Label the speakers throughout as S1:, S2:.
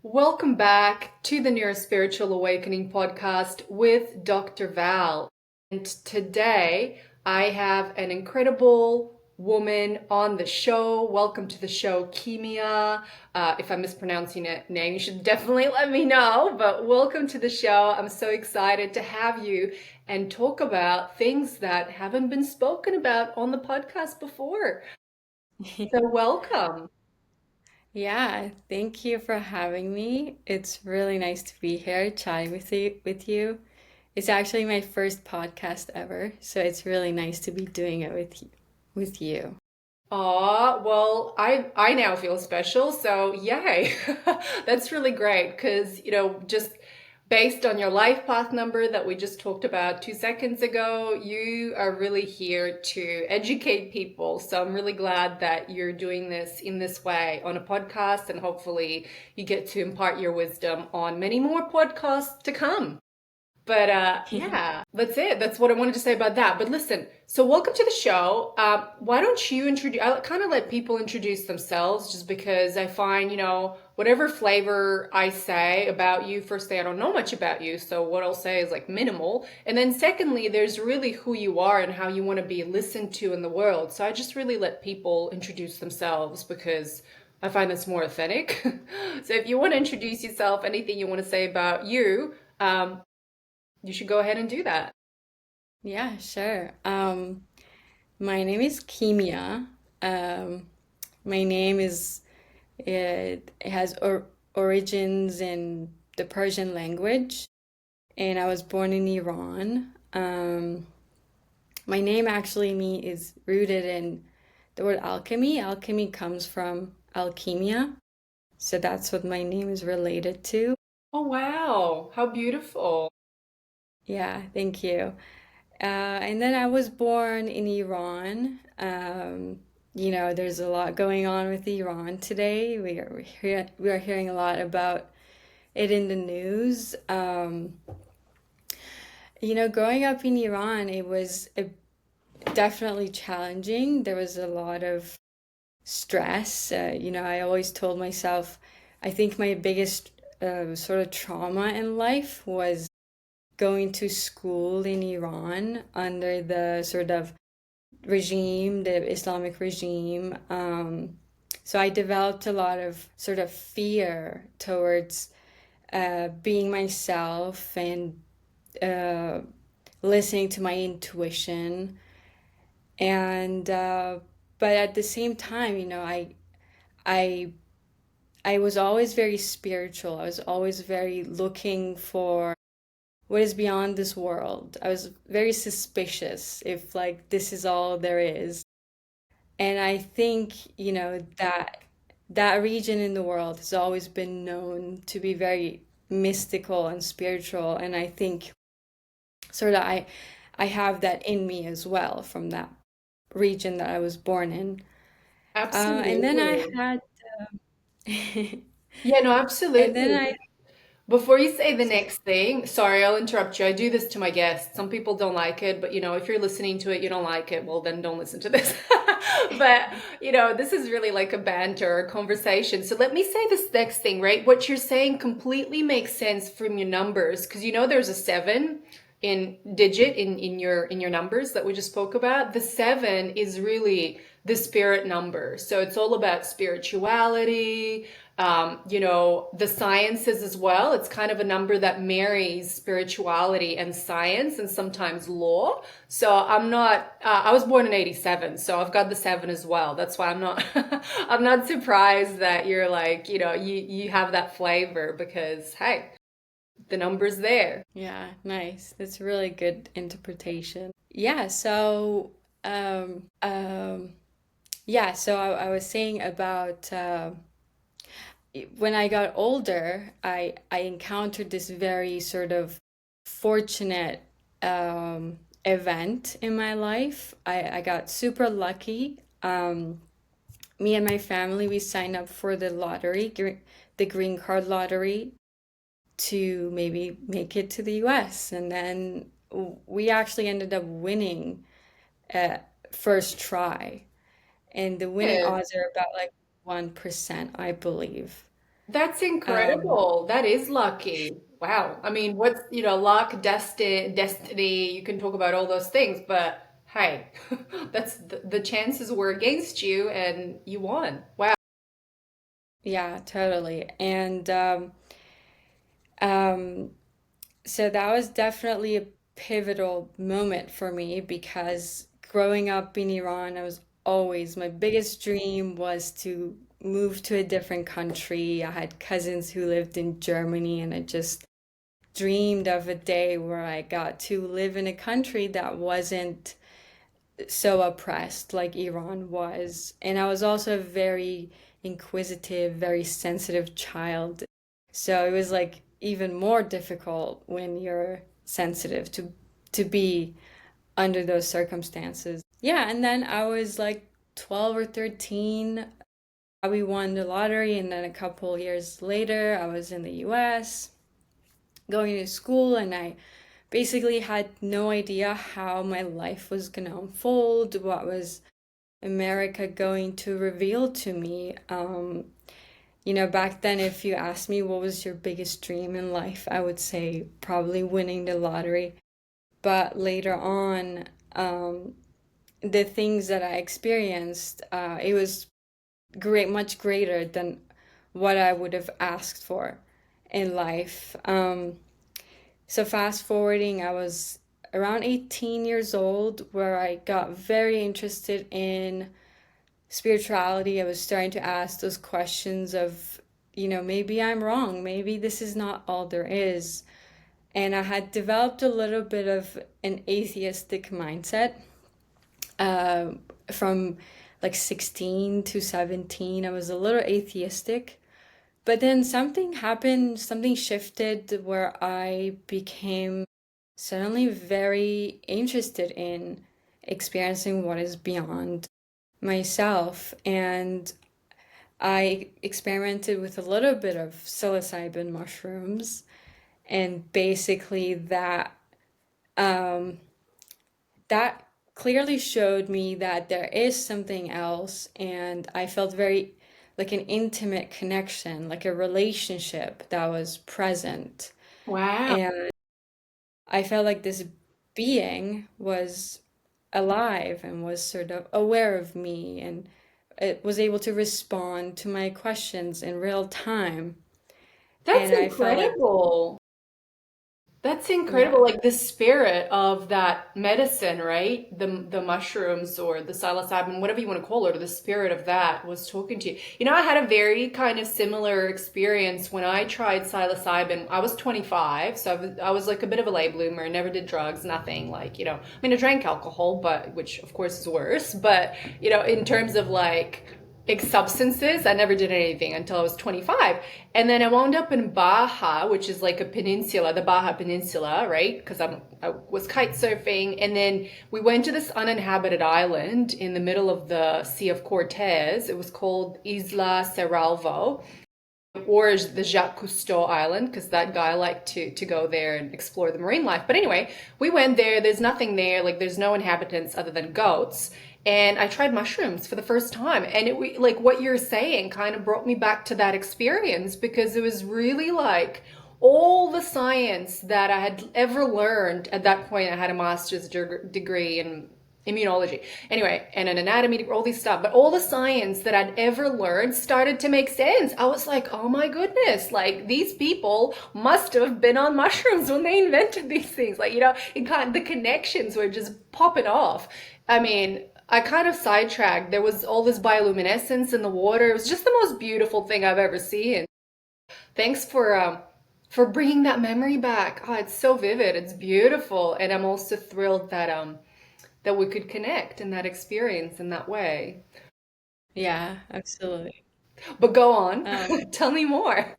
S1: Welcome back to the Neuro-Spiritual Awakening Podcast with Dr. Val. And today I have an incredible woman on the show. Welcome to the show, Kimia. If I'm mispronouncing a name, you should definitely let me know. But welcome to the show. I'm so excited to have you and talk about things that haven't been spoken about on the podcast before. So welcome.
S2: Yeah, thank you for having me. It's really nice to be here chatting with you. It's actually my first podcast ever, so it's really nice to be doing it with you.
S1: Aw, well, I now feel special, so yay. That's really great because, just based on your life path number that we just talked about 2 seconds ago, you are really here to educate people. So I'm really glad that you're doing this in this way on a podcast, and hopefully you get to impart your wisdom on many more podcasts to come. But yeah, that's it. That's what I wanted to say about that. But listen, so welcome to the show. Why don't you introduce? I kind of let people introduce themselves, just because I find, whatever flavor I say about you. Firstly, I don't know much about you, so what I'll say is like minimal. And then secondly, there's really who you are and how you want to be listened to in the world. So I just really let people introduce themselves because I find that's more authentic. So if you want to introduce yourself, anything you want to say about you. You should go ahead and do that.
S2: Yeah, sure. My name is Kimia. My name is it has origins in the Persian language, and I was born in Iran. My name actually is rooted in the word alchemy. Alchemy comes from alkimia, so that's what my name is related to.
S1: Oh, wow. How beautiful.
S2: Yeah, thank you. And then I was born in Iran. There's a lot going on with Iran today. We are hearing a lot about it in the news. Growing up in Iran, it was definitely challenging. There was a lot of stress. I always told myself, I think my biggest sort of trauma in life was going to school in Iran under the sort of regime, the Islamic regime. So I developed a lot of sort of fear towards being myself and uh, listening to my intuition. And but at the same time, I I was always very spiritual. I was always very looking for what is beyond this world. I was very suspicious if like this is all there is. And I think, that region in the world has always been known to be very mystical and spiritual. And I think sort of I have that in me as well from that region that I was born in. And then I
S1: Absolutely.
S2: had,
S1: Yeah, no,
S2: and then
S1: absolutely. Before you say the next thing, sorry, I'll interrupt you. I do this to my guests. Some people don't like it, but if you're listening to it, you don't like it, well, then don't listen to this. But, this is really like a banter, a conversation. So let me say this next thing, right? What you're saying completely makes sense from your numbers, because there's a seven in digit in your numbers that we just spoke about. The seven is really the spirit number. So it's all about spirituality, the sciences as well. It's kind of a number that marries spirituality and science and sometimes law. So I'm not, I was born in 87, so I've got the seven as well. That's why I'm not, I'm not surprised that you're like, you have that flavor because, hey, the number's there.
S2: yeah, nice. That's really good interpretation. Yeah, so I was saying about when I got older, I encountered this very sort of fortunate event in my life. I got super lucky. Me and my family, we signed up for the lottery, the green card lottery, to maybe make it to the US. And then we actually ended up winning first try. And the winning
S1: Yeah.
S2: odds are about like 1%, I believe.
S1: That's
S2: Um,
S1: incredible. That is lucky. Wow. I mean, what's, luck, destiny, you can talk about all those things, but hey, that's the chances were against you and you won. Wow.
S2: yeah, totally. And um, so that was definitely a pivotal moment for me because growing up in Iran, I was always, my biggest dream was to move to a different country. I had cousins who lived in Germany, and I just dreamed of a day where I got to live in a country that wasn't so oppressed like Iran was. And I was also a very inquisitive, very sensitive child. So it was like even more difficult when you're sensitive to be under those circumstances. Yeah, and then I was like 12 or 13. We won the lottery, and then a couple years later, I was in the US going to school, and I basically had no idea how my life was going to unfold, what was America going to reveal to me. Back then, if you asked me what was your biggest dream in life, I would say probably winning the lottery. But later on, the things that I experienced, it was much greater than what I would have asked for in life. So fast forwarding, I was around 18 years old where I got very interested in spirituality. I was starting to ask those questions of, maybe I'm wrong, maybe this is not all there is. And I had developed a little bit of an atheistic mindset uh, from like 16 to 17. I was a little atheistic. But then something happened, something shifted where I became suddenly very interested in experiencing what is beyond myself. And I experimented with a little bit of psilocybin mushrooms, and basically um, that clearly showed me that there is something else, and I felt very like an intimate connection, like a relationship that was present.
S1: Wow.
S2: And I felt like this being was alive and was sort of aware of me, and it was able to respond to my questions in real time.
S1: That's
S2: And I felt like,
S1: incredible. That's incredible,
S2: yeah,
S1: like the spirit of that medicine, right? The mushrooms or the psilocybin, whatever you want to call it, or the spirit of that was talking to you. I had a very kind of similar experience when I tried psilocybin. I was 25, so I was like a bit of a late bloomer, never did drugs, nothing like, I mean, I drank alcohol, but which of course is worse, but in terms of like big substances. I never did anything until I was 25. And then I wound up in Baja, which is like a peninsula, the Baja Peninsula, right? Because I was kite surfing. And then we went to this uninhabited island in the middle of the Sea of Cortez. It was called Isla Cerralvo, or the Jacques Cousteau Island, because that guy liked to go there and explore the marine life. But anyway, we went there. There's nothing there. Like there's no inhabitants other than goats. And I tried mushrooms for the first time, and like what you're saying kind of brought me back to that experience because it was really like all the science that I had ever learned at that point. I had a master's degree in immunology anyway, and an anatomy, all these stuff, but all the science that I'd ever learned started to make sense. I was like, oh my goodness, like these people must have been on mushrooms when they invented these things. Like, the connections were just popping off. I mean, I kind of sidetracked. There was all this bioluminescence in the water. It was just the most beautiful thing I've ever seen. Thanks for bringing that memory back. Oh, it's so vivid. It's beautiful, and I'm also thrilled that we could connect in that experience in that way.
S2: yeah, absolutely.
S1: But go on,
S2: Um,
S1: tell me more.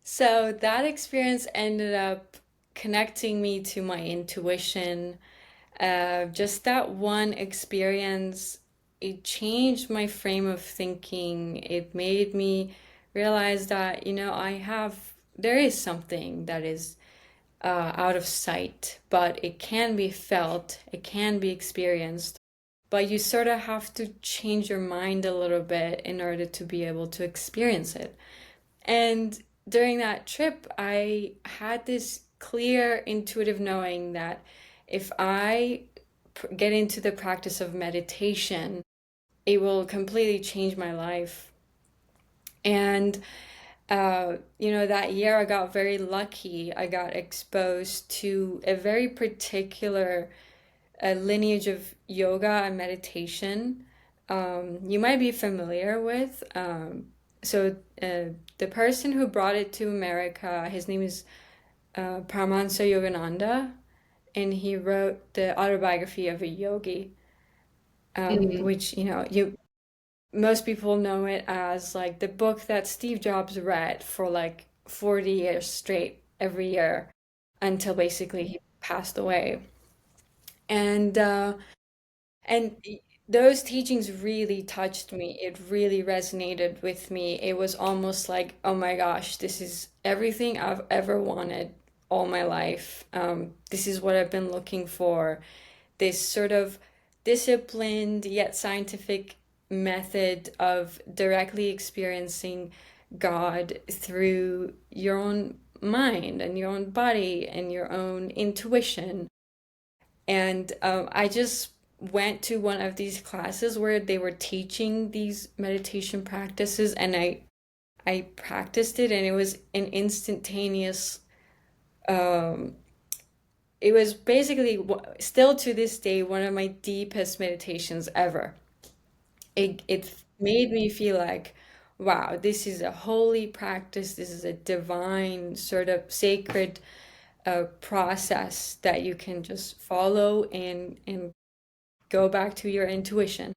S2: so that experience ended up connecting me to my intuition. Just that one experience, it changed my frame of thinking. It made me realize that, there is something that is out of sight, but it can be felt, it can be experienced. but you sort of have to change your mind a little bit in order to be able to experience it. And during that trip, I had this clear intuitive knowing that if I get into the practice of meditation, it will completely change my life. And that year I got very lucky. I got exposed to a very particular lineage of yoga and meditation you might be familiar with. The person who brought it to America, his name is Paramahansa Yogananda, and he wrote the autobiography of a yogi,
S1: Mm.
S2: which you most people know it as like the book that Steve Jobs read for like 40 years straight every year until basically he passed away. And and those teachings really touched me. It really resonated with me. It was almost like, oh my gosh, this is everything I've ever wanted all my life. This is what I've been looking for. This sort of disciplined yet scientific method of directly experiencing God through your own mind and your own body and your own intuition. And I just went to one of these classes where they were teaching these meditation practices, and I practiced it, and it was an instantaneous. Um, it was basically still to this day one of my deepest meditations ever. It made me feel like, wow, this is a holy practice. This is a divine sort of sacred process that you can just follow and go back to your intuition.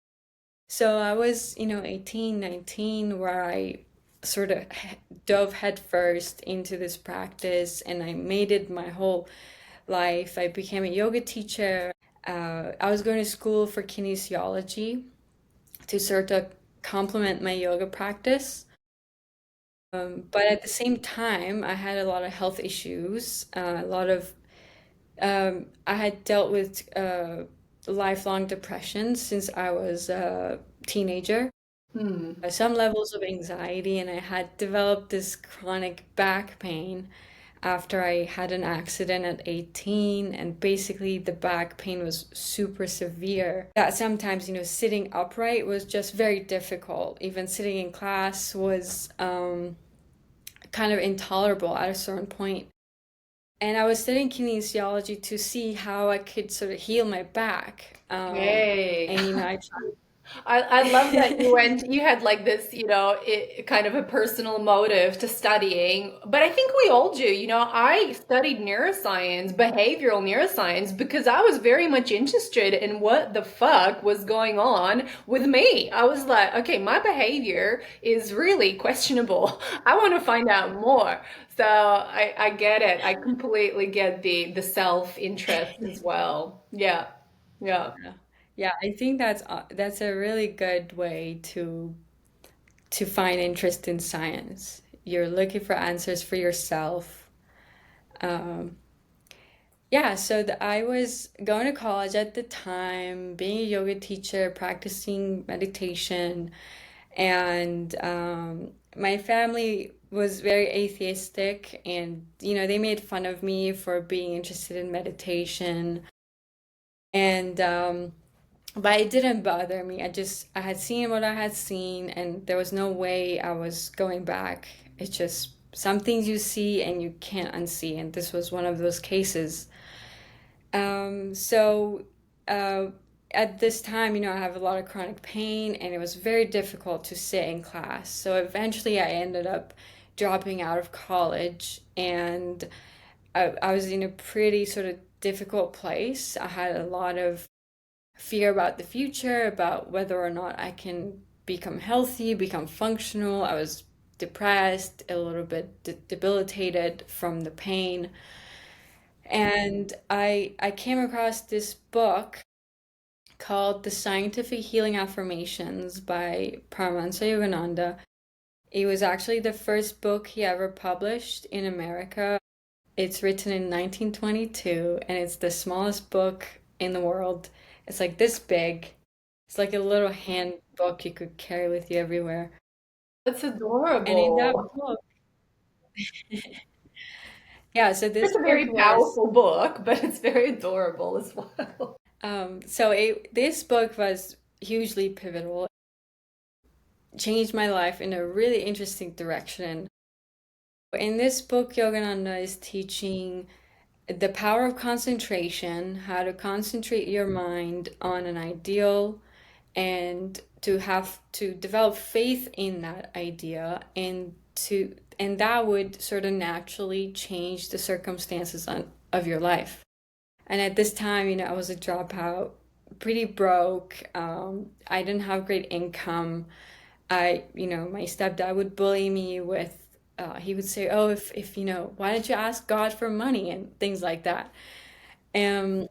S2: So I was, 18, 19, where I sort of dove headfirst into this practice and I made it my whole life. I became a yoga teacher. I was going to school for kinesiology to sort of complement my yoga practice. But at the same time, I had a lot of health issues, a lot of I had dealt with lifelong depression since I was a teenager,
S1: Hmm.
S2: some levels of anxiety, and I had developed this chronic back pain after I had an accident at 18. And basically, the back pain was super severe. That sometimes, sitting upright was just very difficult. Even sitting in class was kind of intolerable at a certain point. And I was studying kinesiology to see how I could sort of heal my back.
S1: Hey.
S2: And I
S1: I love that you
S2: tried.
S1: went, you had like this, kind of a personal motive to studying. But I think we all do. I studied neuroscience, behavioral neuroscience, because I was very much interested in what the fuck was going on with me. I was like, okay, my behavior is really questionable. I want to find out more. So I get it. I completely get the self-interest as well. Yeah. Yeah.
S2: Yeah, I think that's a really good way to find interest in science. You're looking for answers for yourself. Um, yeah, so I was going to college at the time, being a yoga teacher, practicing meditation, and my family was very atheistic, and they made fun of me for being interested in meditation, and but it didn't bother me. I had seen what I had seen, and there was no way I was going back. It's just some things you see and you can't unsee, and this was one of those cases. So uh, at this time, I have a lot of chronic pain, and it was very difficult to sit in class. So eventually, I ended up dropping out of college, and I was in a pretty sort of difficult place. I had a lot of fear about the future, about whether or not I can become healthy, become functional. I was depressed, a little bit debilitated from the pain. And I came across this book called The Scientific Healing Affirmations by Paramahansa Yogananda. It was actually the first book he ever published in America. It's written in 1922, and it's the smallest book in the world. It's like this big. It's like a little handbook you could carry with you everywhere.
S1: That's
S2: And in that
S1: adorable.
S2: book, yeah, so
S1: It's
S2: this
S1: a
S2: book
S1: very
S2: was
S1: powerful book, but it's very adorable as well.
S2: this book was hugely pivotal, changed my life in a really interesting direction. In this book, Yogananda is teaching the power of concentration, how to concentrate your mind on an ideal and to have to develop faith in that idea and that would sort of naturally change the circumstances of your life. And at this time, I was a dropout, pretty broke. I didn't have great income. My stepdad would bully me with, he would say, "Oh, if why don't you ask God for money?" and things like that. Um,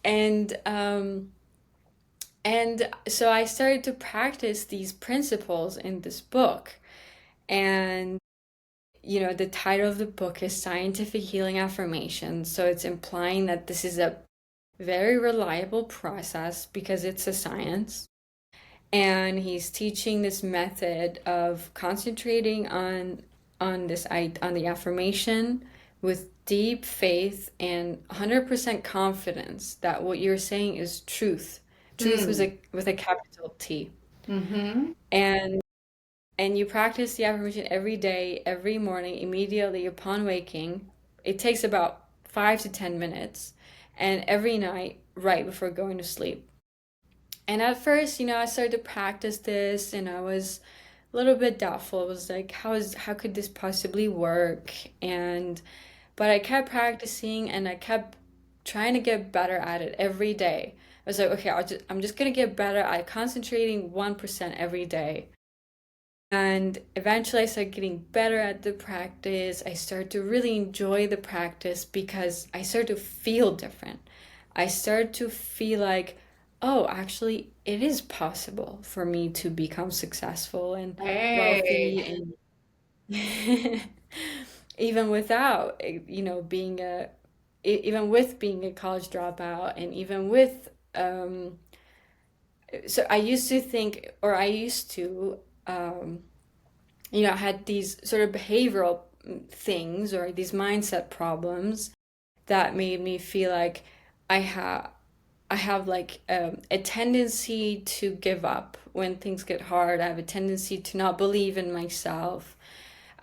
S2: and and so I started to practice these principles in this book. And the title of the book is Scientific Healing Affirmations. So it's implying that this is a very reliable process because it's a science. And he's teaching this method of concentrating on the affirmation with deep faith and 100% confidence that what you're saying is truth. Truth
S1: Mm.
S2: with a capital T.
S1: Mm-hmm.
S2: And you practice the affirmation every day, every morning, immediately upon waking. It takes about 5 to 10 minutes, and every night right before going to sleep. And at first, I started to practice this and I was a little bit doubtful. It was like, how could this possibly work? But I kept practicing and I kept trying to get better at it every day. I was like, okay, I'm just gonna get better at concentrating 1% every day. And eventually I started getting better at the practice. I started to really enjoy the practice because I started to feel different. I started to feel like, oh, actually, it is possible for me to become successful and
S1: Hey.
S2: wealthy and even without, even with being a college dropout and even with, so I used to think, or I used to, I had these sort of behavioral things or these mindset problems that made me feel like I have like a tendency to give up when things get hard. I have a tendency to not believe in myself.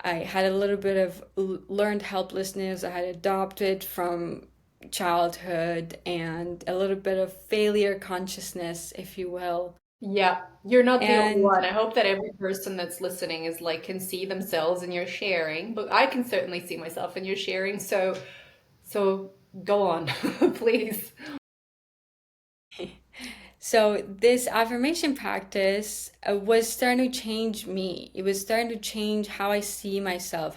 S2: I had a little bit of learned helplessness. I had adopted from childhood and a little bit of failure consciousness, if you will.
S1: Yeah, you're not the only
S2: And
S1: one. I hope that every person that's listening is like can see themselves in your sharing, but I can certainly see myself in your sharing. So go on, please.
S2: so this affirmation practice was starting to change me. It was starting to change how I see myself,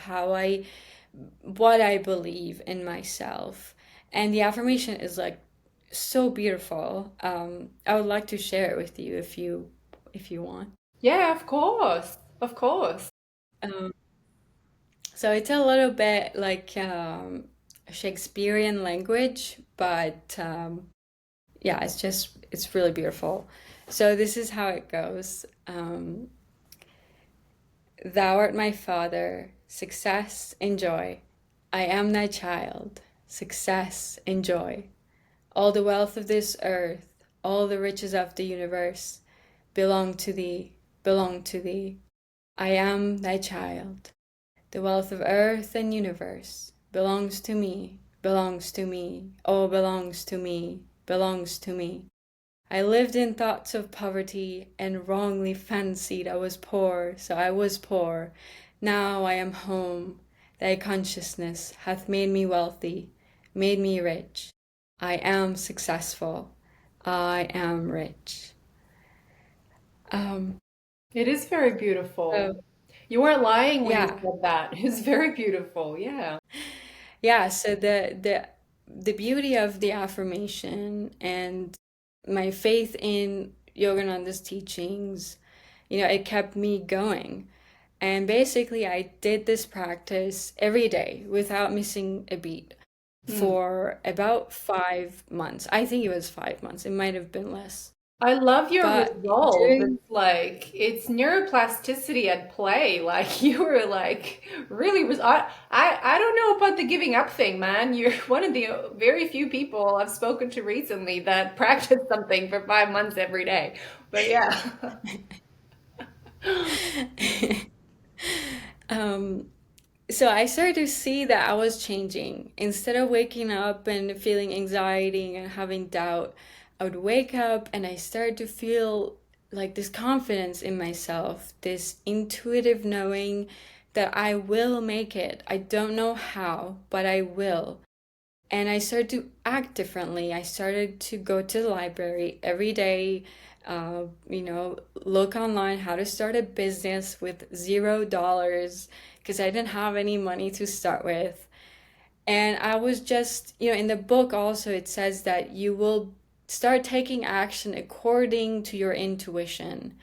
S2: what I believe in myself. And the affirmation is like so beautiful. I would like to share it with you if you want.
S1: Yeah, of course. Of course.
S2: Um, so it's a little bit like Shakespearean language, but yeah, it's really beautiful. So this is how it goes. Thou art my father, success and joy. I am thy child, success and joy. All the wealth of this earth, all the riches of the universe belong to thee, belong to thee. I am thy child. The wealth of earth and universe belongs to me, belongs to me, oh, belongs to me, belongs to me. I lived in thoughts of poverty and wrongly fancied I was poor, so I was poor. Now I am home. Thy consciousness hath made me wealthy, made me rich. I am successful. I am rich. Um,
S1: It is very beautiful.
S2: so
S1: You weren't lying when you
S2: yeah,
S1: said that. It's very beautiful. Yeah.
S2: yeah. So the beauty of the affirmation and my faith in Yogananda's teachings, it kept me going. And basically, I did this practice every day without missing a beat
S1: Mm.
S2: for about 5 months. I think it was 5 months. It might have been less.
S1: I love your
S2: But
S1: resolve.
S2: during
S1: It's like it's neuroplasticity at play. Like you were like really I don't know about the giving up thing, man. You're one of the very few people I've spoken to recently that practice something for 5 months every day. But yeah.
S2: um, so I started to see that I was changing. Instead of waking up and feeling anxiety and having doubt, I would wake up and I started to feel like this confidence in myself, this intuitive knowing that I will make it. I don't know how, but I will. And I started to act differently. I started to go to the library every day, look online how to start a business with $0 because I didn't have any money to start with. And I was just, in the book also, it says that you will start taking action according to your intuition.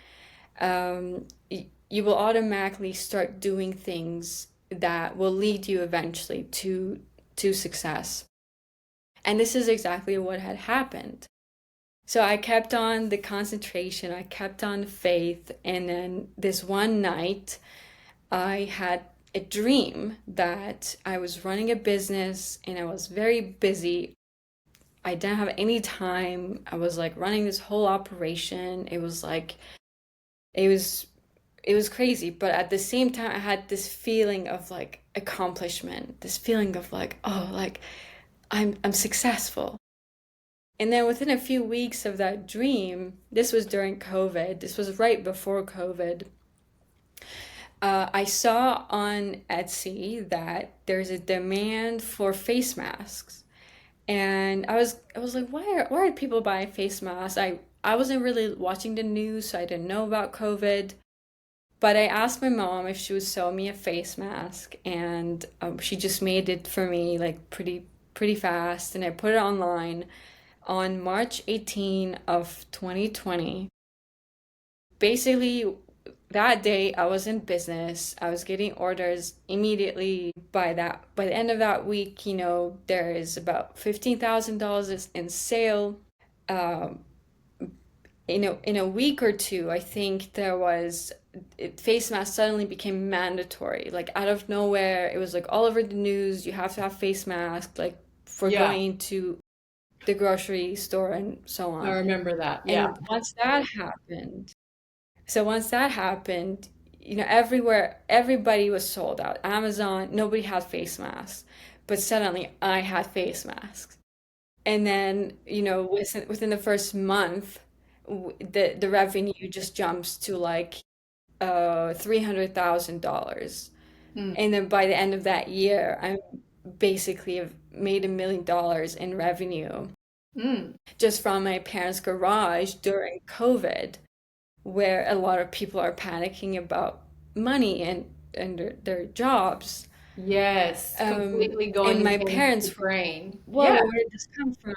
S2: You will automatically start doing things that will lead you eventually to success. And this is exactly what had happened. So I kept on the concentration, I kept on faith, and then this one night I had a dream that I was running a business and I was very busy. I didn't have any time. I was like running this whole operation. It was it was crazy, but at the same time I had this feeling of like accomplishment, this feeling of like, oh, like I'm successful. And then within a few weeks of that dream, this was during COVID, this was right before COVID, I saw on Etsy that there's a demand for face masks. And I was like, why are people buying face masks? I wasn't really watching the news, so I didn't know about COVID. But I asked my mom if she would sew me a face mask, and she just made it for me like pretty fast, and I put it online on March 18 of 2020. Basically, that day I was in business. I was getting orders immediately. By the end of that week, there is about $15,000 in sale. Um, in a week or two, I think face masks suddenly became mandatory. Like out of nowhere, it was like all over the news. You have to have face masks, like for
S1: Yeah,
S2: going to the grocery store and so
S1: I
S2: on.
S1: remember that. Yeah.
S2: And once that happened, everywhere, everybody was sold out. Amazon, nobody had face masks, but suddenly I had face masks. And then, within the first month, the revenue just jumps to like $300,000.
S1: Mm,
S2: And then by the end of that year, I basically have made $1 million in revenue
S1: mm.
S2: just from my parents' garage during COVID, where a lot of people are panicking about money and their jobs.
S1: Yes, completely going
S2: And my
S1: against the
S2: parents were like,
S1: grain.
S2: whoa,
S1: Yeah.
S2: where did this come from?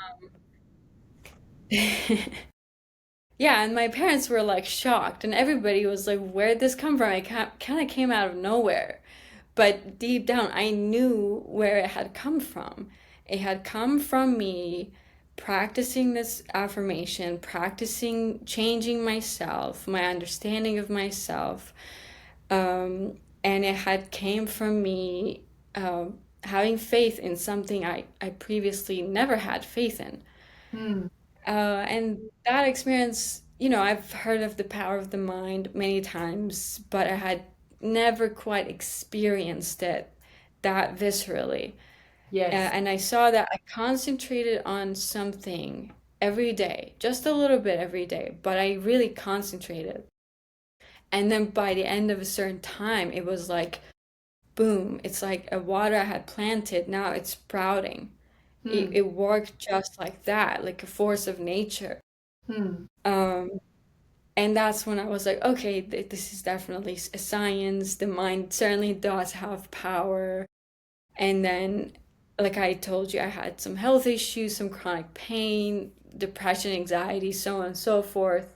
S2: Yeah, and my parents were like shocked, and everybody was like, where did this come from? It kind of came out of nowhere. But deep down, I knew where it had come from. It had come from me practicing this affirmation, practicing changing myself, my understanding of myself. And it had came from me having faith in something I previously never had faith in.
S1: Mm.
S2: And that experience, I've heard of the power of the mind many times, but I had never quite experienced it that viscerally.
S1: Yes.
S2: And I saw that I concentrated on something every day, just a little bit every day, but I really concentrated. And then by the end of a certain time, it was like, boom, it's like a water I had planted, now it's sprouting. It,
S1: Hmm.
S2: it worked just like that, like a force of nature.
S1: Hmm.
S2: Um, and that's when I was like, okay, this is definitely a science. The mind certainly does have power. And then, like I told you, I had some health issues, some chronic pain, depression, anxiety, so on and so forth.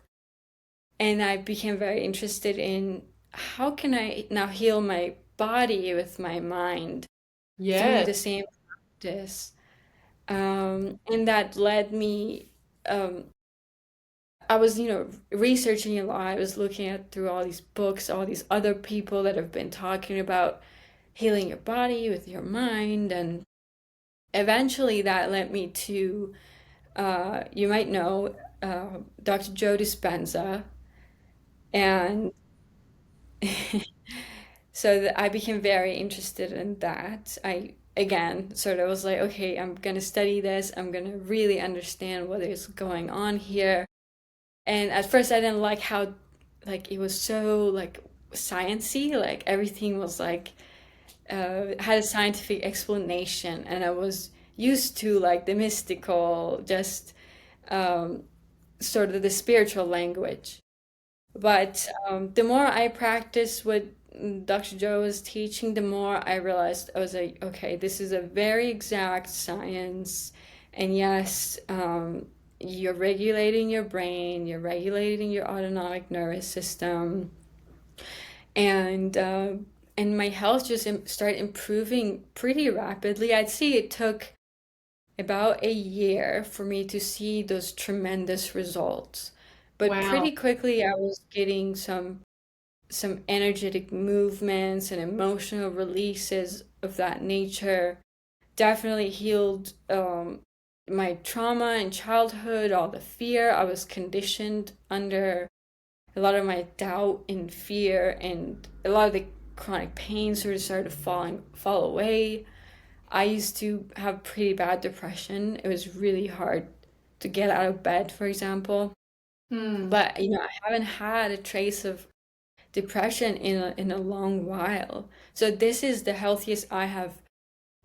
S2: And I became very interested in how can I now heal my body with my mind through
S1: Yes.
S2: the same practice. And that led me um, I was, researching a lot. I was looking at through all these books, all these other people that have been talking about healing your body with your mind. And eventually that led me to, you might know, Dr. Joe Dispenza. And so that I became very interested in that. I, again, sort of was like, okay, I'm going to study this. I'm going to really understand what is going on here. And at first I didn't like how like it was so like sciencey, like everything was like had a scientific explanation, and I was used to like the mystical, just um, sort of the spiritual language. But the more I practiced what Dr. Joe was teaching, the more I realized I was like, okay, this is a very exact science. And yes, you're regulating your brain, you're regulating your autonomic nervous system, and and my health just started improving pretty rapidly. I'd say it took about a year for me to see those tremendous results. But
S1: Wow.
S2: pretty quickly, I was getting some energetic movements and emotional releases of that nature. Definitely healed my trauma in childhood, all the fear I was conditioned under, a lot of my doubt and fear, and a lot of the chronic pain sort of started to fall away. I used to have pretty bad depression. It was really hard to get out of bed, for example.
S1: Hmm.
S2: But I haven't had a trace of depression in a long while. So this is the healthiest I have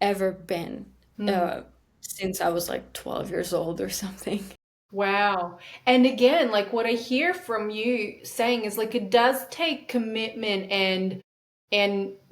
S2: ever been
S1: Hmm.
S2: uh, since I was like 12 years old or something.
S1: Wow. And again, like what I hear from you saying is like it does take commitment and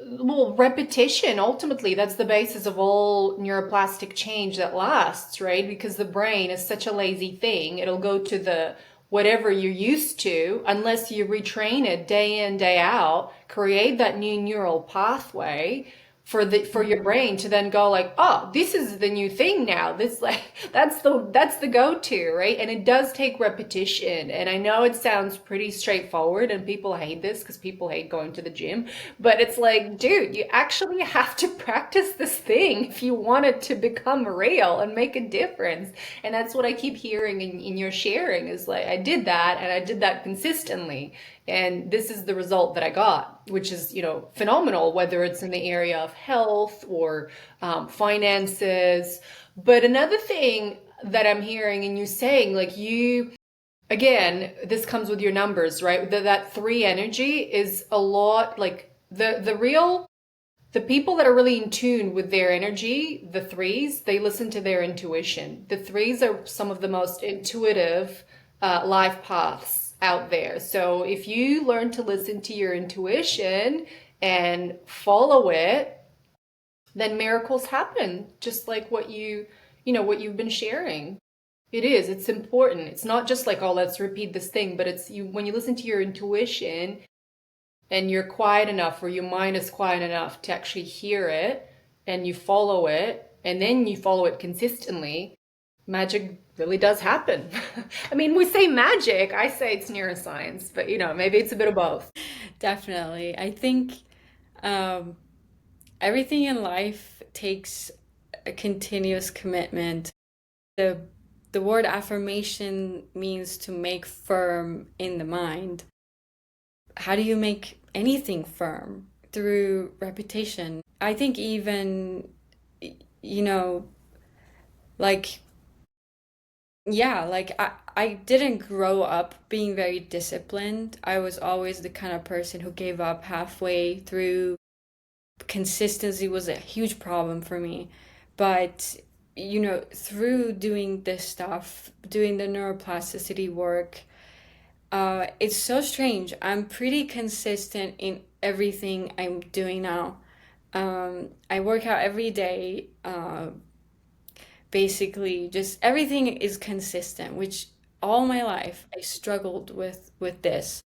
S1: well, repetition. Ultimately, that's the basis of all neuroplastic change that lasts, right? Because the brain is such a lazy thing. It'll go to the whatever you're used to unless you retrain it day in, day out, create that new neural pathway for your
S2: Mhm.
S1: brain to then go like, oh, this is the new thing now. This like that's the go-to, right? And it does take repetition. And I know it sounds pretty straightforward and people hate this because people hate going to the gym, but it's like, dude, you actually have to practice this thing if you want it to become real and make a difference. And that's what I keep hearing in your sharing is like, I did that and I did that consistently. And this is the result that I got, which is, phenomenal, whether it's in the area of health or finances. But another thing that I'm hearing and you saying, like again, this comes with your numbers, right? That three energy is a lot like the people that are really in tune with their energy, the threes, they listen to their intuition. The threes are some of the most intuitive life paths out there. So if you learn to listen to your intuition and follow it, then miracles happen, just like what you've been sharing. It is, it's important. It's not just like, oh, let's repeat this thing, but it's you when you listen to your intuition and you're quiet enough or your mind is quiet enough to actually hear it and you follow it and then you follow it consistently, magic really does happen. I mean, we say magic, I say it's neuroscience, but maybe it's a bit of both.
S2: Definitely. I think um, everything in life takes a continuous commitment. The the word affirmation means to make firm in the mind. How do you make anything firm? Through repetition. I think even, you know, like, yeah, like I didn't grow up being very disciplined. I was always the kind of person who gave up halfway through. Consistency was a huge problem for me. But, through doing this stuff, doing the neuroplasticity work, it's so strange. I'm pretty consistent in everything I'm doing now. I work out every day. Basically, just everything is consistent, which all my life I struggled with this.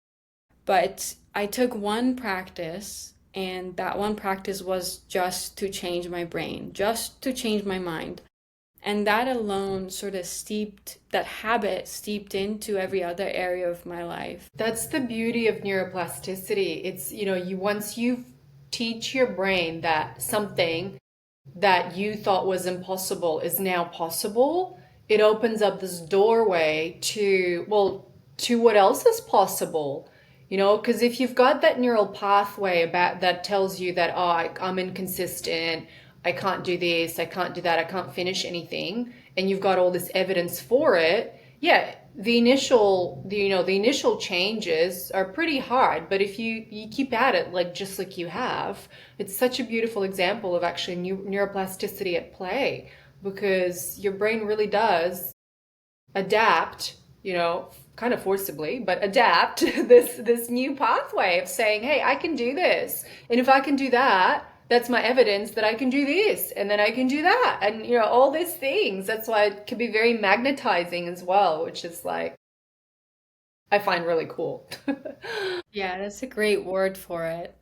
S2: But I took one practice, and that one practice was just to change my brain, just to change my mind. And that alone sort of that habit steeped into every other area of my life.
S1: That's the beauty of neuroplasticity. It's, you once you teach your brain that something that you thought was impossible is now possible, it opens up this doorway to, well, to what else is possible. Because if you've got that neural pathway about that tells you that, oh, I'm inconsistent, I can't do this, I can't do that, I can't finish anything, and you've got all this evidence for it, yeah, the initial changes are pretty hard, but if you keep at it, like just like you have, it's such a beautiful example of actually neuroplasticity at play, because your brain really does adapt, kind of forcibly, but adapt this new pathway of saying, hey, I can do this. And if I can do that, that's my evidence that I can do this, and then I can do that. And all these things. That's why it can be very magnetizing as well, which is like I find really cool.
S2: Yeah, that's a great word for it.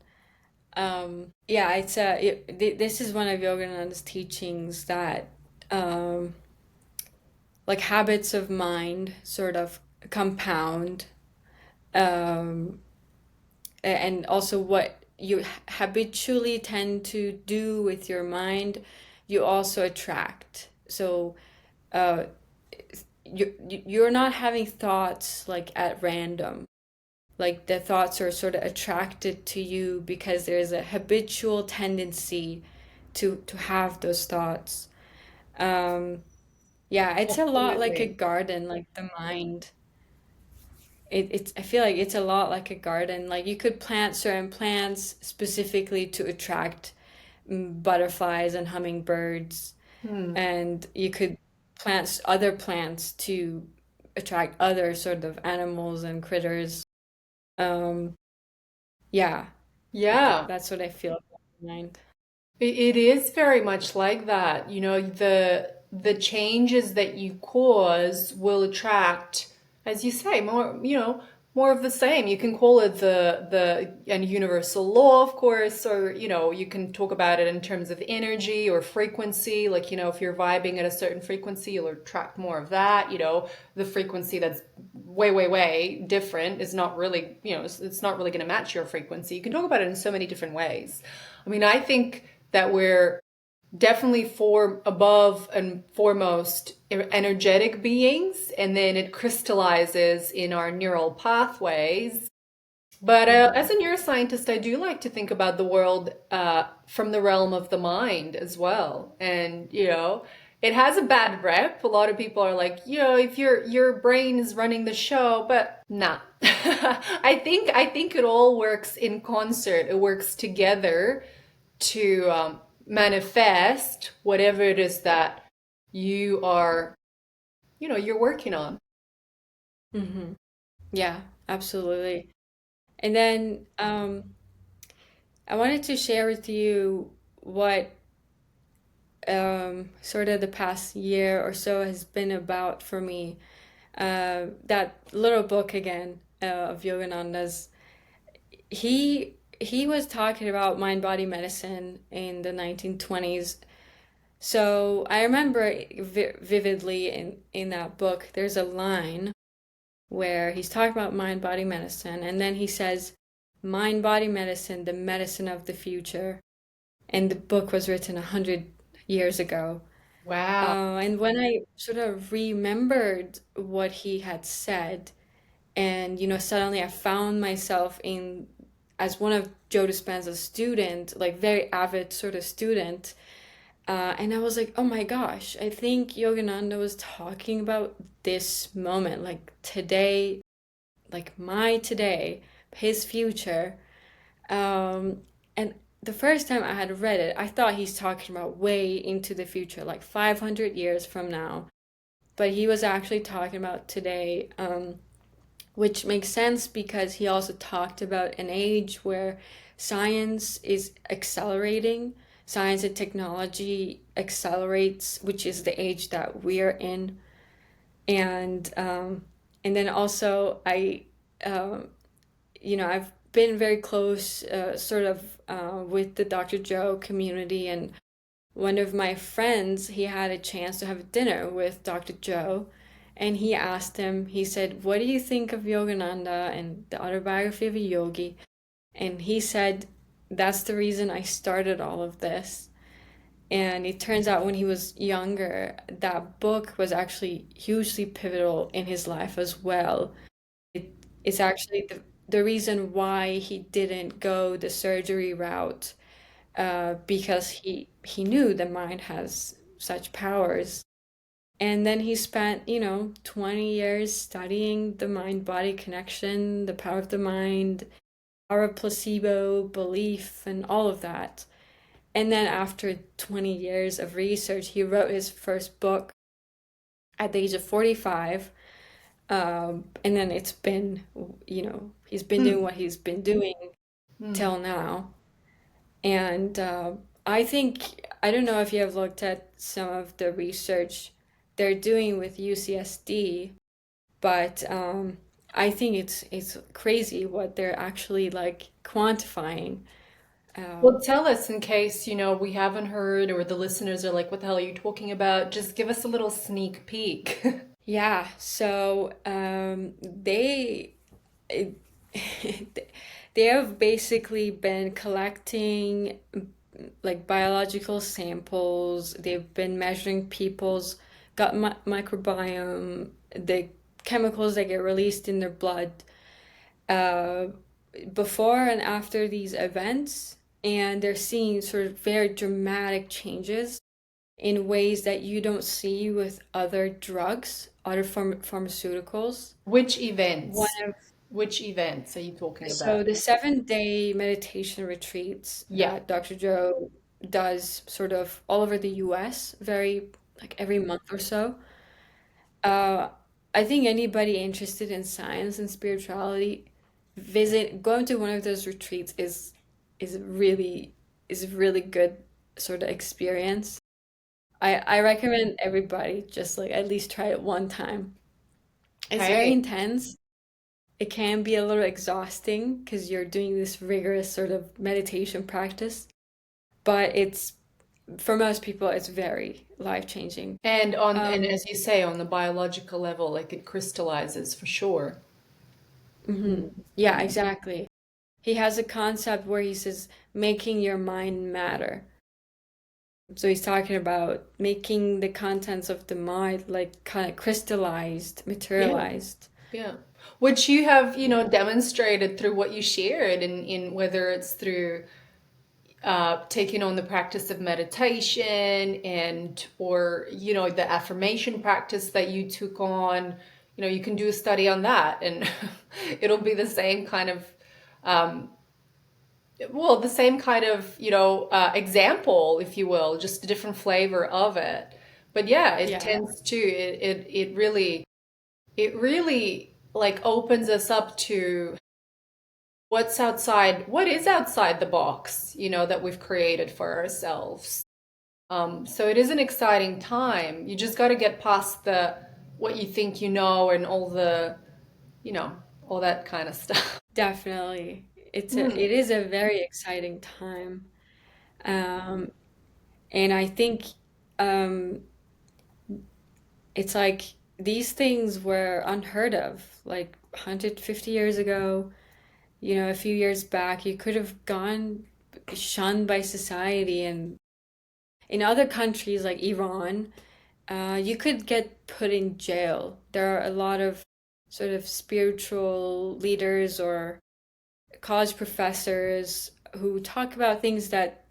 S2: Yeah, this is one of Yogananda's teachings that like habits of mind sort of compound, um, and also what you habitually tend to do with your mind, you also attract. So uh, you're not having thoughts like at random. Like the thoughts are sort of attracted to you because there's a habitual tendency to have those thoughts. Um, yeah, it's a lot like a
S1: Absolutely.
S2: garden, like the mind. It's I feel like it's a lot like a garden. Like you could plant certain plants specifically to attract butterflies and hummingbirds,
S1: Hmm.
S2: and you could plant other plants to attract other sort of animals and critters. Um, yeah,
S1: Yeah.
S2: that's what I feel about the mind.
S1: It is very much like that. The changes that you cause will attract, as you say, more of the same. You can call it the and universal law, of course, or you can talk about it in terms of energy or frequency. Like, if you're vibing at a certain frequency, you'll attract more of that. The frequency that's way, way, way different is not really, it's not really going to match your frequency. You can talk about it in so many different ways. I mean, I think that we're definitely for above and foremost energetic beings, and then it crystallizes in our neural pathways. But as
S2: Hmm.
S1: a neuroscientist, I do like to think about the world from the realm of the mind as well. And it has a bad rep. A lot of people are like, if your brain is running the show, but nah. I think it all works in concert. It works together to manifest whatever it is that you are, you're working on.
S2: Hmm. Yeah, absolutely. And then I wanted to share with you what sort of the past year or so has been about for me. That little book again of Yogananda's. He was talking about mind body medicine in the 1920s. So I remember vividly in that book, there's a line where he's talking about mind body medicine, and then he says, mind body medicine, the medicine of the future. And the book was written 100 years ago.
S1: Wow.
S2: And when I sort of remembered what he had said, and suddenly I found myself in as one of Joe Dispenza's student, like very avid sort of student, and I was like, oh my gosh, I think Yogananda was talking about this moment, like today, like my today, his future. And the first time I had read it, I thought he's talking about way into the future, like 500 years from now. But he was actually talking about today, which makes sense because he also talked about an age where science is accelerating, science and technology accelerates, which is the age that we're in. And then also um, I've been very close, sort of, with the Dr. Joe community, and one of my friends, he had a chance to have dinner with Dr. Joe, and he asked him, he said, "What do you think of Yogananda and the autobiography of a yogi?" And he said, "That's the reason I started all of this." And it turns out when he was younger, that book was actually hugely pivotal in his life as well. It, it's actually the reason why he didn't go the surgery route, because he knew the mind has such powers. And then he spent, 20 years studying the mind-body connection, the power of the mind, power of placebo, belief, and all of that. And then after 20 years of research, he wrote his first book at the age of 45. And then it's been, he's been doing
S1: Hmm.
S2: what he's been doing
S1: Hmm.
S2: till now. And I think, I don't know if you have looked at some of the research they're doing with UCSD, but I think it's crazy what they're actually like quantifying.
S1: Well,
S2: Um,
S1: tell us in case, we haven't heard or the listeners are like, what the hell are you talking about? Just give us a little sneak peek.
S2: yeah, so it- they have basically been collecting like biological samples. They've been measuring people's gut microbiome, the chemicals that get released in their blood, uh, before and after these events, and they're seeing sort of very dramatic changes in ways that you don't see with other drugs, other pharmaceuticals.
S1: Which
S2: One
S1: events?
S2: of
S1: Which events are you talking
S2: So
S1: about?
S2: the 7-day meditation retreats
S1: Yeah.
S2: that Dr. Joe does sort of all over the US, very like every month or so. Uh, I think anybody interested in science and spirituality, going to one of those retreats is really is a really good sort of experience. I recommend everybody just like at least try it one time. It's very
S1: Hey.
S2: intense. It can be a little exhausting because you're doing this rigorous sort of meditation practice, but it's for most people it's very life-changing.
S1: And
S2: Um,
S1: as you say, on the biological level, like it crystallizes for sure.
S2: yeah, exactly. He has a concept where he says making your mind matter. So he's talking about making the contents of the mind like kind of crystallized,
S1: Yeah.
S2: materialized.
S1: Yeah. Which you have, demonstrated through what you shared in whether it's through taking on the practice of meditation and or the affirmation practice that you took on. You can do a study on that and it'll be the same kind of um, well, the same kind of example, if you will, just a different flavor of it. But yeah, it
S2: Yeah,
S1: tends to it really like opens us up to what is outside the box, that we've created for ourselves. So it is an exciting time. You just got to get past the what you think you know and you know, all that kind of stuff.
S2: definitely.
S1: Hmm.
S2: It is a very exciting time. Um, and I think um, it's like these things were unheard of like 150 years ago. A few years back, you could have gone shunned by society. And in other countries like Iran, you could get put in jail. There are a lot of sort of spiritual leaders or college professors who talk about things that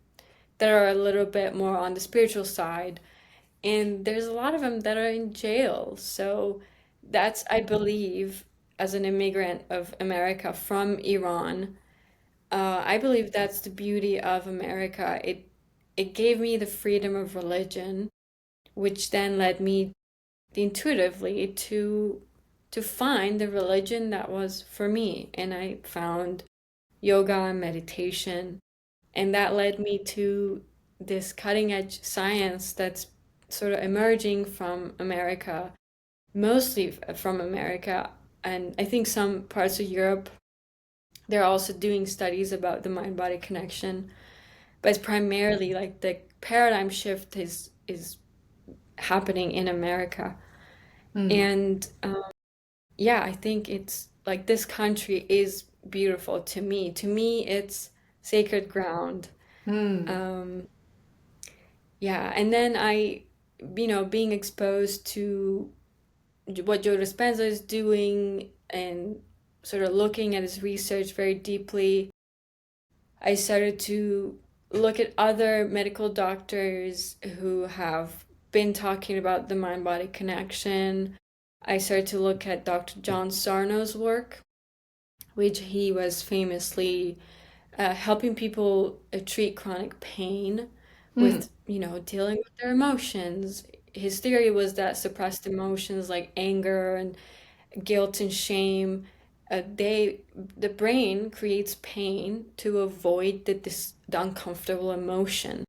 S2: are a little bit more on the spiritual side, and there's a lot of them that are in jail. So that's, I believe, as an immigrant of America from Iran, I believe that's the beauty of America. It gave me the freedom of religion, which then led me intuitively to find the religion that was for me, and I found yoga and meditation, and that led me to this cutting edge science that's sort of emerging from America, mostly from America. And I think some parts of Europe, they're also doing studies about the mind body connection, but it's primarily like the paradigm shift is happening in America.
S1: Mm.
S2: And yeah, I think it's like this country is beautiful to me. To me, it's sacred ground.
S1: Mm.
S2: Um, yeah, and then being exposed to what Joe Dispenza is doing and sort of looking at his research very deeply, I started to look at other medical doctors who have been talking about the mind body connection. I started to look at Dr. John Sarno's work, which he was famously helping people treat chronic pain
S1: Mm.
S2: with, dealing with their emotions. His theory was that suppressed emotions like anger and guilt and shame, the brain creates pain to avoid the uncomfortable emotion.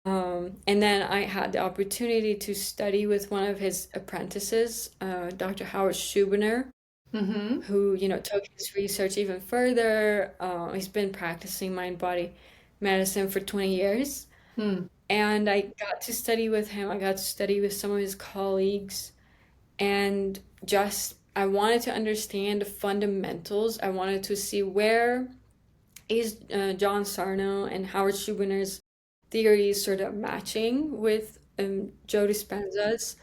S2: And then I had the opportunity to study with one of his apprentices, Dr. Howard Schubiner,
S1: Mm-hmm.
S2: who, took his research even further. He's been practicing mind body medicine for 20 years.
S1: Mm.
S2: And I got to study with him. I got to study with some of his colleagues. And just, I wanted to understand the fundamentals. I wanted to see where is John Sarno and Howard Schubiner's theories sort of matching with Joe Dispenza's.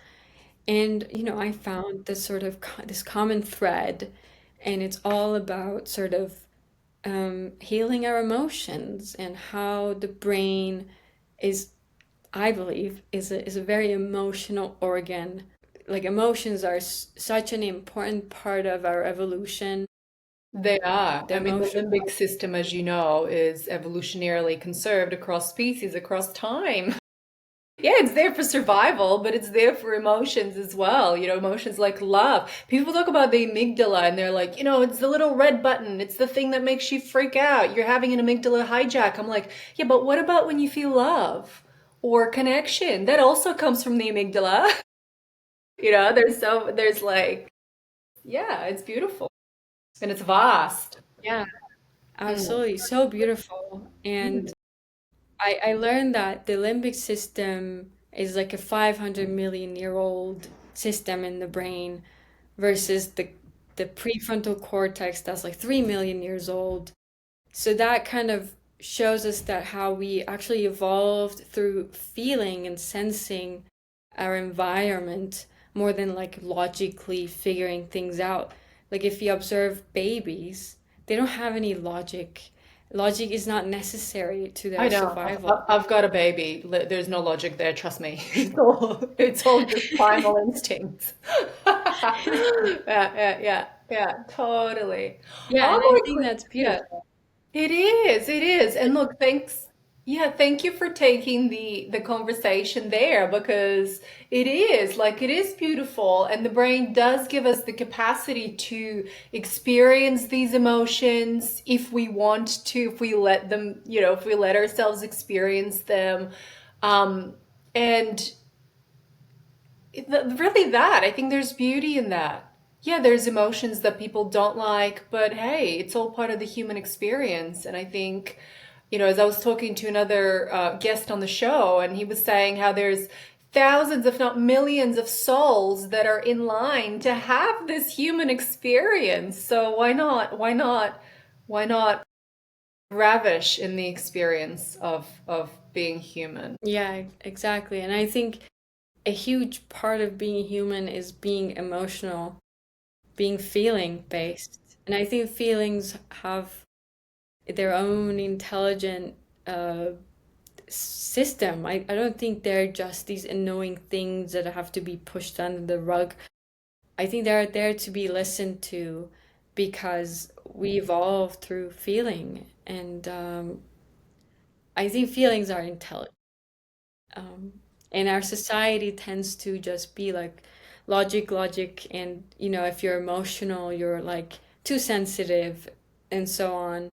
S2: And, I found this sort of this common thread, and it's all about sort of healing our emotions and how the brain is, I believe, is a very emotional organ. Like emotions are such an important part of our evolution.
S1: They are.
S2: The
S1: I mean, the
S2: emotional,
S1: limbic system, as you know, is evolutionarily conserved across species, across time. Yeah, it's there for survival, but it's there for emotions as well. Emotions like love. People talk about the amygdala and they're like, it's the little red button. It's the thing that makes you freak out. You're having an amygdala hijack. I'm like, yeah, but what about when you feel love or connection? That also comes from the amygdala. There's like, yeah, it's beautiful and it's vast.
S2: yeah,
S1: Mm.
S2: absolutely, so beautiful.
S1: Mm.
S2: And I learned that the limbic system is like a 500 million year old system in the brain versus the prefrontal cortex that's like 3 million years old. So that kind of shows us that how we actually evolved through feeling and sensing our environment more than like logically figuring things out. Like if you observe babies, they don't have any logic. Logic is not necessary to
S1: I
S2: their
S1: know.
S2: survival.
S1: I've got a baby. There's no logic there, trust me. It's all just primal instincts. Yeah, totally.
S2: Yeah, and I
S1: Oh
S2: think
S1: my
S2: that's
S1: yeah.
S2: beautiful.
S1: It is, it is. And look, thanks. Yeah, thank you for taking the conversation there because it is beautiful and the brain does give us the capacity to experience these emotions if we want to, if we let them, if we let ourselves experience them. Um, and really that, I think there's beauty in that. Yeah, there's emotions that people don't like, but hey, it's all part of the human experience. And I think, as I was talking to another guest on the show, and he was saying how there's thousands, if not millions, of souls that are in line to have this human experience. So why not? Why not ravish in the experience of being human?
S2: Yeah, exactly. And I think a huge part of being human is being emotional, being feeling based. And I think feelings have their own intelligent uh, system. I don't think they're just these annoying things that have to be pushed under the rug. I think they're there to be listened to because we evolved through feeling. And I think feelings are intelligent. Um, and our society tends to just be like logic, logic, and if you're emotional, you're like too sensitive and so on.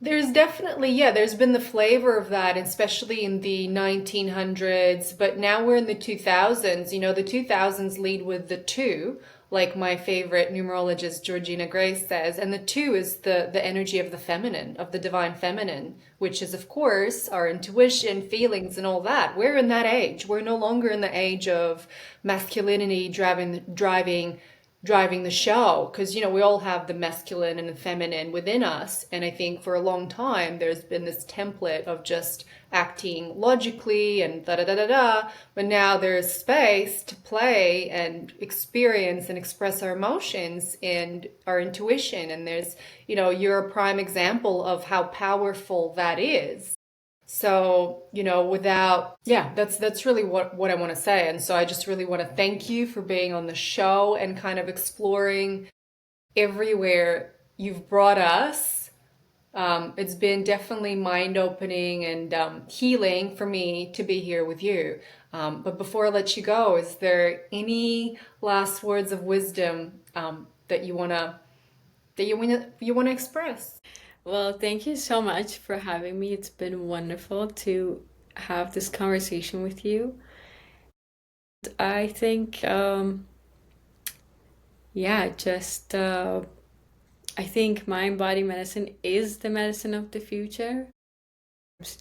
S1: There's definitely, yeah, there's been the flavor of that, especially in the 1900s, but now we're in the 2000s. The 2000s lead with the two. like my favorite numerologist Georgina Grace says. And the two is the energy of the feminine, of the divine feminine, which is of course our intuition, feelings, and all that. We're in that age. We're no longer in the age of masculinity driving the show, because we all have the masculine and the feminine within us. And I think for a long time there's been this template of just acting logically and da da da da da, but now there's space to play and experience and express our emotions and our intuition. And there's, you're a prime example of how powerful that is. So, that's really what I want to say. And so I just really want to thank you for being on the show and kind of exploring everywhere you've brought us. It's been definitely mind-opening and healing for me to be here with you. But before I let you go, is there any last words of wisdom that you wanna express?
S2: Well, thank you so much for having me. It's been wonderful to have this conversation with you. I think, yeah, just I think mind body medicine is the medicine of the future.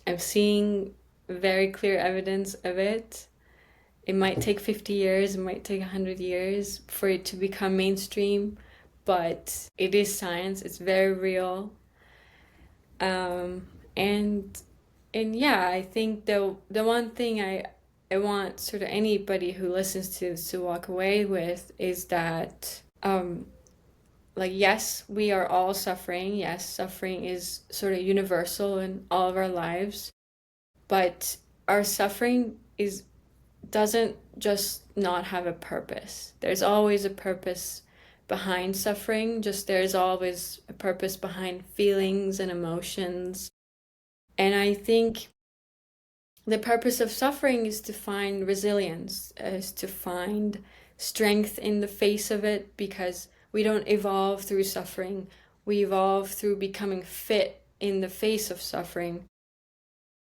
S2: I'm seeing very clear evidence of it. It might take 50 years, it might take 100 years for it to become mainstream, but it is science, it's very real. Um, and and yeah, I think the one thing I want sort of anybody who listens to this to walk away with is that like yes, we are all suffering. Yes, suffering is sort of universal in all of our lives, but our suffering is doesn't just not have a purpose. There's always a purpose behind suffering, just there's always a purpose behind feelings and emotions. And I think the purpose of suffering is to find resilience, is to find strength in the face of it, because we don't evolve through suffering. We evolve through becoming fit in the face of suffering.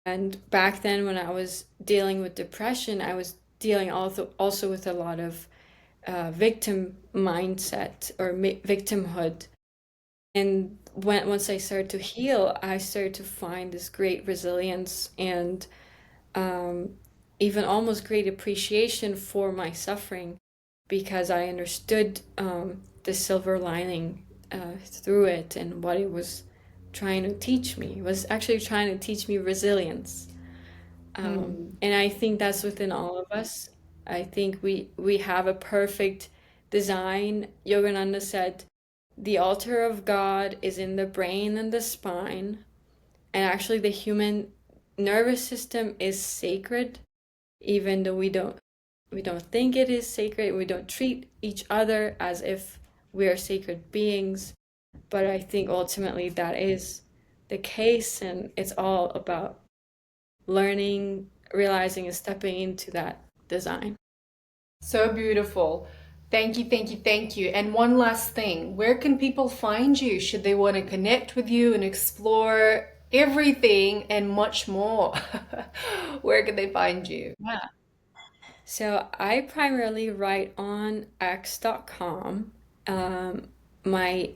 S2: And back then, when I was dealing with depression, I was dealing also with a lot of victim mindset or victimhood. And once I started to heal, I started to find this great resilience and even almost great appreciation for my suffering, because I understood the silver lining through it and what it was trying to teach me. It was actually trying to teach me resilience. And I think that's within all of us. I think we have a perfect design. Yogananda said, the altar of God is in the brain and the spine. And actually the human nervous system is sacred, even though we don't think it is sacred. We don't treat each other as if we are sacred beings. But I think ultimately that is the case, and it's all about learning, realizing, and stepping into that design.
S1: So beautiful. Thank you, thank you, thank you. And one last thing, where can people find you should they want to connect with you and explore everything and much more? Where can they find you?
S2: Yeah. So I primarily write on x.com. My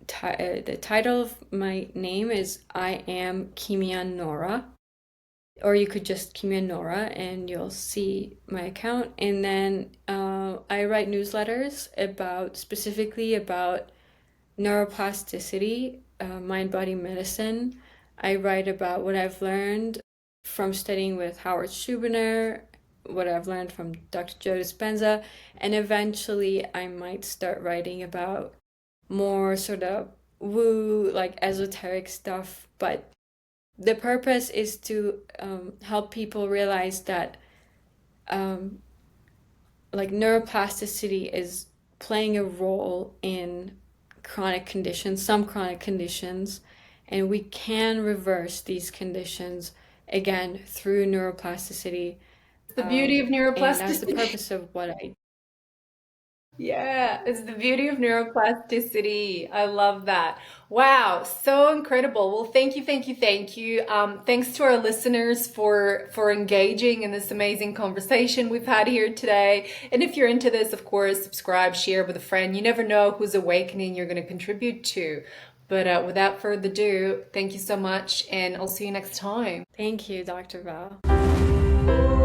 S2: the title of my name is I am Kimia Nora, or you could just Kimia Nora and you'll see my account. And then I write newsletters specifically about neuroplasticity, mind body medicine. I write about what I've learned from studying with Howard Schubiner, what I've learned from Dr. Joe Dispenza, and eventually I might start writing about more sort of woo, like esoteric stuff. But the purpose is to help people realize that like neuroplasticity is playing a role in some chronic conditions, and we can reverse these conditions again through neuroplasticity.
S1: The beauty of
S2: And that's the
S1: neuroplasticity.
S2: purpose of what I
S1: Yeah, it's the beauty of neuroplasticity. I love that. Wow, so incredible. Well, thank you, thank you, thank you. Thanks to our listeners for engaging in this amazing conversation we've had here today. And if you're into this, of course, subscribe, share with a friend. You never know whose awakening you're going to contribute to. But without further ado, thank you so much, and I'll see you next time.
S2: Thank you, Dr. Val.